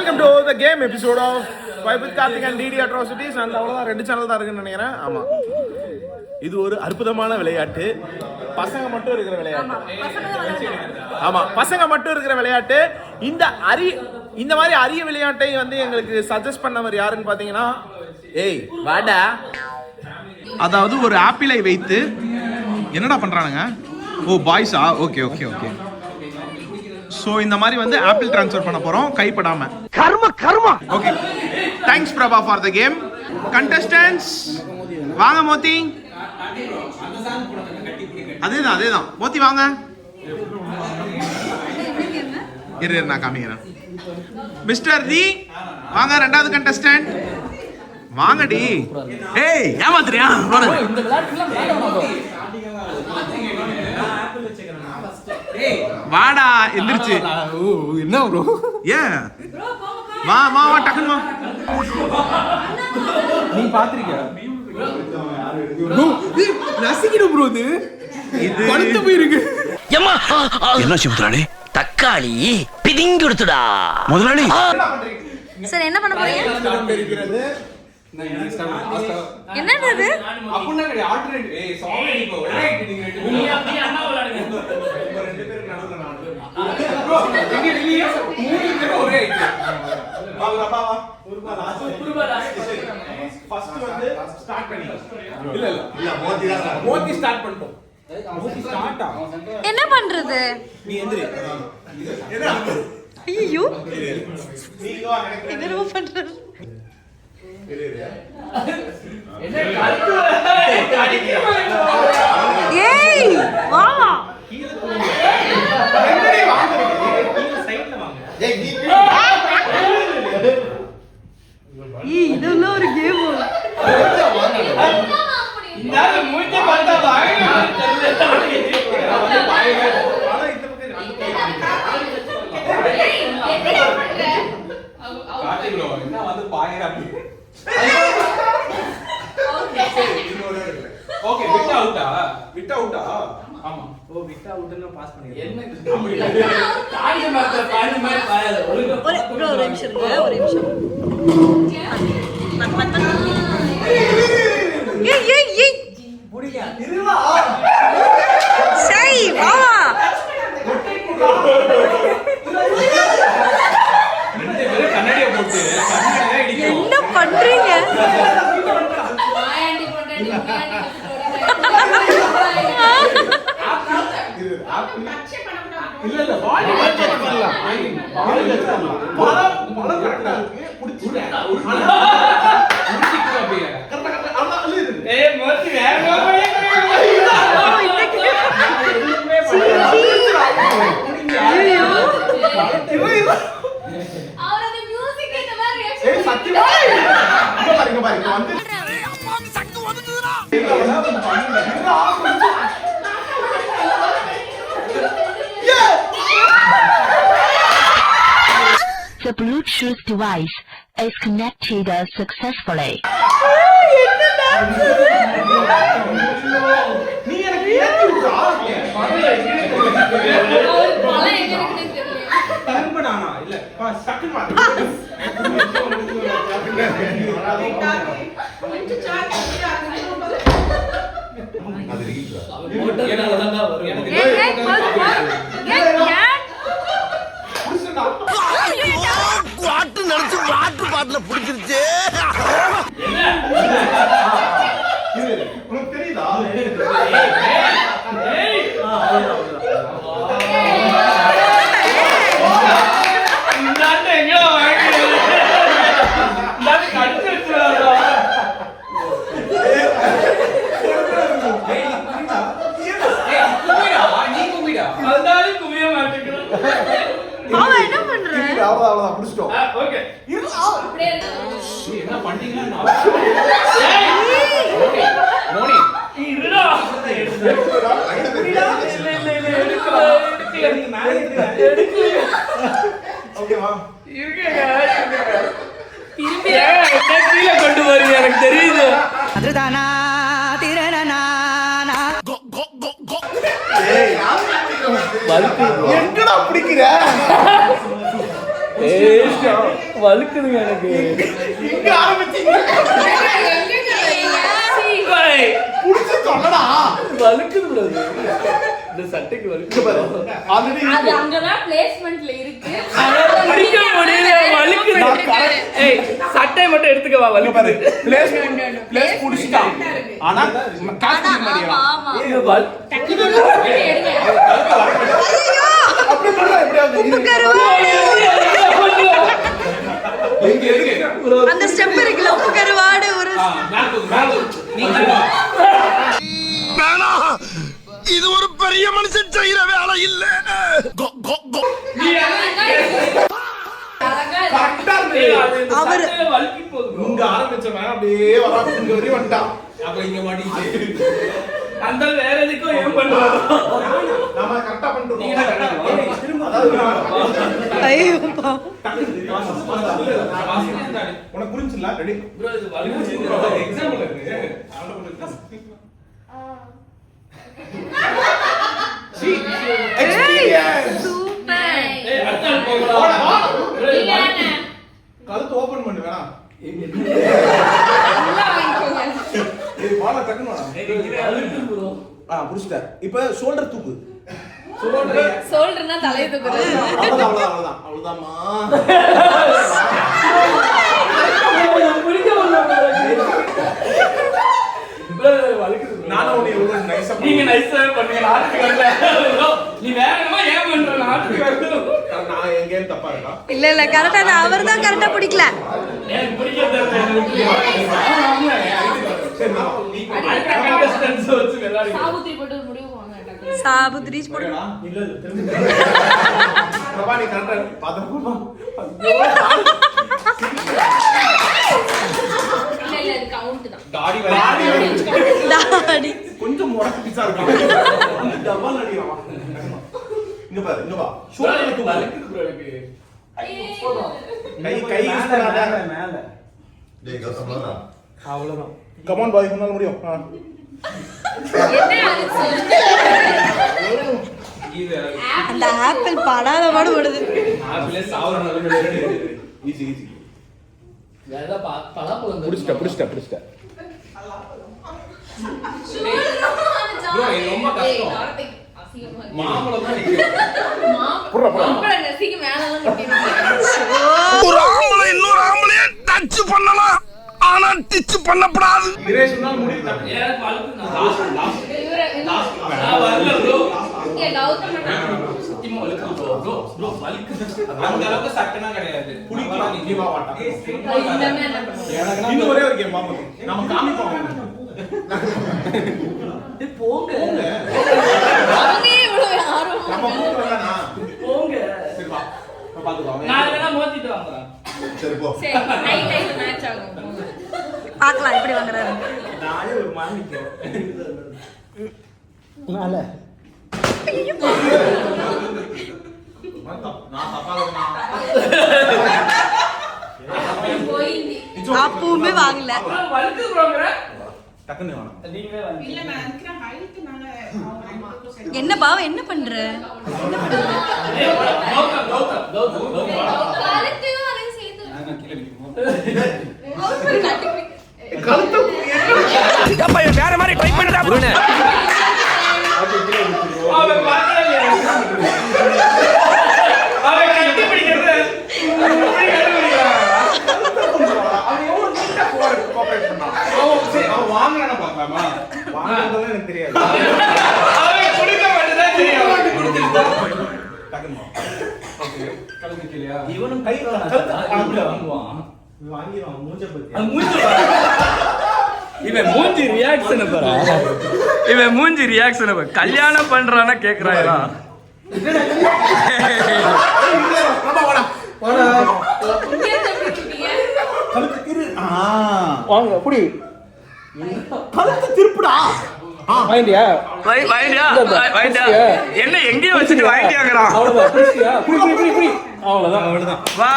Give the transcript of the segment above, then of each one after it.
Welcome to the game episode of Vibe with Karthik and DD Atrocities and அவ்வளவுதான் ரெண்டு channel தான் இருக்குன்னு நினைக்கிறேன். ஆமா, இது ஒரு அற்புதமான விளையாட்டு. பசங்க மட்டும் இருக்கிற விளையாட்டு. ஆமா, பசங்க மட்டும் இருக்கிற விளையாட்டு. இந்த மாதிரி அரிய விளையாட்டை வந்து எங்களுக்கு சஜஸ்ட் பண்ணவர் யாருன்னு பாத்தீங்கன்னா, ஏய் வாடா. அதாவது ஒரு ஆப்பிளை வைத்து என்னடா பண்றானுங்க? ஓ பாய்ஸா? Okay okay okay. சோ இந்த மாதிரி வந்து ஆப்பிள் ட்ரான்ஸ்ஃபர் பண்ண போறோம் கைப்படாம. Karma. Okay. Thanks Prabha for the game. Contestants வாங்க மோத்தி. அதேதான் மோத்தி வாங்க. இரு நான் காமிக்கிறேன். மிஸ்டர் டி வாங்க, ரெண்டாவது கண்டஸ்டன்ட் வாங்கடி. ஏய் ஏமாத்துறியா? இந்த வாடா எந்திரிச்சு. என்ன ப்ரோ? ஏன் வா டக்குனு வா. நீ பாத்திருக்கியா ப்ரோ? ரசிக்கணும் ப்ரோ. இது படுத்து போயிருக்கு. அம்மா என்ன சிமுத்ரானே? தக்காளி பிதிங்கி கொடுத்துடா முதலாளி. சார் என்ன பண்ண போறீங்க? என்னது அப்பனா ஆல்டர்னேட் சாங் இப்போ நீ அண்ணா விளையாடுங்க ரெண்டு பேருக்கு நடுவுல நான் ப்ரோ எங்க நீங்க மூணு பேர் ஒரே வா குருபா லாஸ்ட் ஃபர்ஸ்ட் வந்து ஸ்டார்ட் பண்ணி இல்ல மோதி ஸ்டார்ட் பண்ணிட்டோம். மோதி ஸ்டார்ட்டா என்ன பண்றது? நீ எந்திரி. ஐயோ என்ன பண்றது? ஏய் வா. இதெல்லாம் ஒரு கேம். ஓகே விட் அவுட்டா ஆமா. ஓ விட் அவுட்னா பாஸ் பண்ணிடுங்க. என்ன காரிய மாத்த பாரு மாதிரி பாரு. ஒரு நிமிஷம் ஏய் புடியா இருவா. சரி வா. கண்ணாடிய போட்டு என்ன பண்றீங்க? இல்ல பால் டச் பண்ணலாம். பால் டச் பண்ணலாம். பால் கரெக்ட்டா இருக்கு. புடிச்சிட்டேன். புடிச்சிட்டு அப்படியே கரெக்ட்டா அவ்வளவு அழுது. ஏய் மோத்தி வேற மாதிரி ஐயோ அவரது மியூசிக் இந்த மாதிரி ரியாக்ஷன். ஏய் சத்தியமா இங்க பாருங்க வந்து அம்மா சங்கு வந்துதுடா. The Bluetooth device is connected successfully. நீ எனக்கு ஏத்தி விட்டா? அவர் பல எங்க இருக்குன்னு தெரியல. தர்மடானா இல்ல சக்கன் மாத்து. அது ரீல்ஸ். வாட்டு நடந்து வாட்டு பாட்டுல புடிச்சிருச்சு. உனக்கு தெரியுதா? அவன் என்ன பண்றான்? அவ்வளவுதான் புடிச்சிட்டோம். ஓகே அப்படியே என்ன பண்ணீங்கன்னா மோனி இருடா. ஓகேவா? இருக்கேங்க. திரும்பி கீழே கொண்டு வரீங்க எனக்கு தெரியுது. அதுதானா திரணனா. ஏய் எங்கடா பிடிக்கிற? ஏய் வழுக்குதுங்க எனக்கு. இங்க ஆரம்பிச்சீங்க. புடிச்சு சொல்லடா. வழுக்குது bro இது. இந்த சட்டைக்கு வழுக்குது. ஆல்ரெடி அது அங்கதான் பிளேஸ்மென்ட்ல இருக்கு. பிடிக்க முடியல வழுக்குது. ஏய் சட்டை மட்டும் எடுத்துக்க வா வழுக்குது. பிளேஸ் புடிச்சிட்டான். ஆனா காஸ்டிங் மாட்டியா? ஆமா இது வல் டக்குனு எடுங்க. அப்படி பண்ணா எப்படியாவது உப்பு கருவாடு இங்க இருக்கு. அந்த ஸ்டெப் இருக்குல்ல உப்பு கருவாடு ஒரு வேணா இது ஒரு பெரிய மனுஷன் செய்யற வேலை இல்ல. கரெக்டா இருக்கு. அவரு வழுக்கி போகுது. இங்க ஆரம்பிச்சவன் அப்படியே வராம இங்க வரையும் வந்துட்டான். அப்புறம் இங்க மாட்டிக்கிச்சு. அந்த வேற எதுக்கும் ஏன் பண்றாரு? நாம கரெக்டா பண்ணிட்டோம். நீங்க கரெக்டா ஐயோ உனக்கு புரிஞ்சுல? ரெடி bro இது வழுக்குது. எக்ஸாம்பிள் இருக்கு. சூப்பர் ஏய் அடுத்த ஆள் போங்கடா. கழுத்து ஓபன் பண்ணு வேணா. நல்லா வாங்கிக்கோங்க. ஏய் வாடா டக்குனு வாடா. வழுக்குது bro. புடிச்சிட்ட. இப்போ ஷோல்டர் தூக்கு. சொல்றேன்னா தலையை தூக்குறது. அவ்வளவுதான்மா. பிடிக்க முடியல bro. வழுக்குது bro. நானும் உன்னை எவ்வளவு நைஸா நீங்க நைஸா பண்ணுங்க. நாட்டுக்கு வரல. நீ வேறமா ஏன் பண்ற? நாட்டுக்கு வரல. நான் எங்கேயும் தப்பா இருக்கா? இல்ல இல்ல கரெக்டா அவர் தான் கரெக்டா பிடிக்கல எனக்கு பிடிக்கிறது சரி நான் நீ வச்சு விளையாடுங்க. சாபுத்திரி போட்டு ஒரு முடிவு வாங்க டக்குனு. சாபுத் ரீச் பண்ணு இல்ல இல்ல திரும்ப பிரபா நீ கரெக்டா பாத்துக்கோ. இல்ல இது கவுண்ட் தான். தாடி தாடி கொஞ்சம் முடக்கு பிச்சா இருக்கு. டபுள் அடிக்கலாம். இங்க பாரு இங்க வா. ஷோல்டர் தூக்கு. வழுக்குது bro எனக்கு. கை யூஸ் பண்ணாத. மேல. டேய் கசம்லாம் அவ்வளவுதான். கம் ஆன் பாய் உன்னால முடியும். என்ன அது சொல்லு. இது அந்த ஆப்பிள் படாத பாடு படுது ஆப்பிளே சாவற நிலைமையில இருக்கு. Easy easy. வேற பலாப்பழம் புடிச்சிட்ட. bro இது ரொம்ப கஷ்டம். கார்த்திக் அசிங்கமா இருக்கு. மாம்பழம் தான் நிக்கும். புறா. மாம்பழம் நசிக்கு மேல தான் கட்டிருக்கேன். ஒரு ஆம்பளை இன்னொரு ஆம்பளைய டச் பண்ணலாம் ஆனா டிச் பண்ணப்படாது. திரேஷ் உன்னால முடியும் தப்பு. எனக்கு வழுக்குது. லாஸ்ட் இவர நான் வரல bro. இங்க கௌதம் அண்ணா. சத்தியமா வழுக்குது bro வழுக்குது. அந்த அளவுக்கு சட்டனா கிடையாது. குடிக்கலாம் நீ வா வாட்டா. இன்னமே என்ன பண்ணுவோம். இன்னும் ஒரே ஒரு கேம் மாமா. நம்ம காமிப்போம். டேய் போங்க. அவங்க இவ்வளவு ஆர்வமா நம்ம கூட்டு வந்தானா? போங்க. சரி வா. நான் பாத்துக்கலாம். நான் வேணா மோதிட்டு வாங்குறேன். சரி போ. சரி நைட் மேட்ச் ஆகும் போங்க. பார்க்கலாம் எப்படி வாங்குறாரு நானே ஒரு மாமிக்கிறேன். நான் தப்பா இருக்கேனா? போயிந்தி. அப்பவுமே வாங்கல வழுக்குது bro. டக்குன்னு வாங்க. நீங்களே வந்து என்ன பாவம் என்ன பண்ற கௌதம். கழுத்தையும் அதையும் சேர்த்து நான் கீழ நிக்குமோ. கழுத்து வேற மாதிரி ட்ரை பண்ணுடா. அவன் பார்க்கலையே. அவன் கட்டி பிடிக்கிறது. அவன் எவ்வளவு நீட்டா கோஆபரேட் பண்ணான். அவன் வாங்குறானா பார்க்கலாமா? வாங்குறதெல்லாம் எனக்கு தெரியாது. அவன் குடிக்க மட்டும்தான் தெரியும். டக்குன்னு வா. ஓகே. கழுத்து கீழயா? இவனும் கை வாங்குவான். வாங்கிடுவான் மூஞ்ச பத்தி. அது மூஞ்சி பாரு. இவன் மூஞ்சி ரியாக்ஷன் பாரு. கல்யாணம் பண்றானா கேக்குறாயா? இங்கே தப்பிட்டீங்க. வாங்க புடி. கழுத்து திருப்புடா. வாங்கிட்டியா? என்ன எங்கேயும் வச்சுட்டு வாங்கிட்டியாங்கறான். அவ்வளவுதான். வா.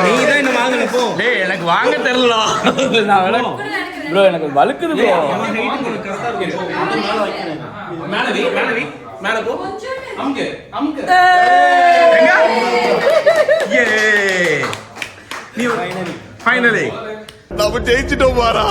நீதான் என்ன வாங்குன போ. டேய் எனக்கு வாங்க தெரியல. நான் ப்ரோ எனக்கு வழுக்குது ப்ரோ. மேல போ. அம்கு. ஏ ஃபைனலி நம்ம ஜெயிச்சிட்டோம் பாரா.